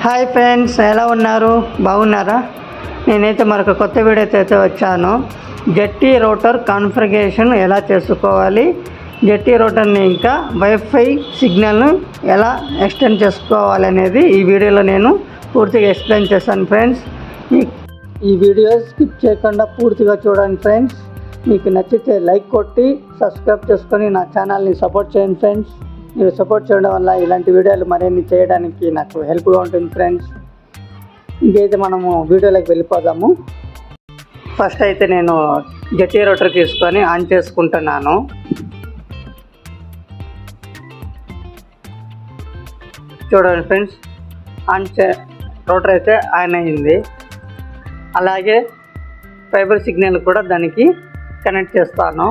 Hi friends, ఎలా ఉన్నారు? బాగున్నారా? నేనైతే మరొక కొత్త వీడియోతో అయితే వచ్చాను. జెట్టి రోటర్ కాన్ఫిగరేషన్ ఎలా చేసుకోవాలి, జెట్టి రోటర్ని ఇంకా వైఫై సిగ్నల్ను ఎలా ఎక్స్టెండ్ చేసుకోవాలి అనేది ఈ వీడియోలో నేను పూర్తిగా ఎక్స్ప్లెయిన్ చేస్తాను ఫ్రెండ్స్. ఈ వీడియో స్కిప్ చేయకుండా పూర్తిగా చూడండి ఫ్రెండ్స్. మీకు నచ్చితే లైక్ కొట్టి సబ్స్క్రైబ్ చేసుకొని నా ఛానల్ని సపోర్ట్ చేయండి ఫ్రెండ్స్. మీరు సపోర్ట్ చేయడం వల్ల ఇలాంటి వీడియోలు మరిన్ని చేయడానికి నాకు హెల్ప్గా ఉంటుంది ఫ్రెండ్స్. ఇంకైతే మనము వీడియోలోకి వెళ్ళిపోదాము. ఫస్ట్ అయితే నేను జెట్టి రోటర్ తీసుకొని ఆన్ చేసుకుంటున్నాను. చూడండి ఫ్రెండ్స్, రోటర్ అయితే ఆన్ అయింది. అలాగే ఫైబర్ సిగ్నల్ కూడా దానికి కనెక్ట్ చేస్తాను.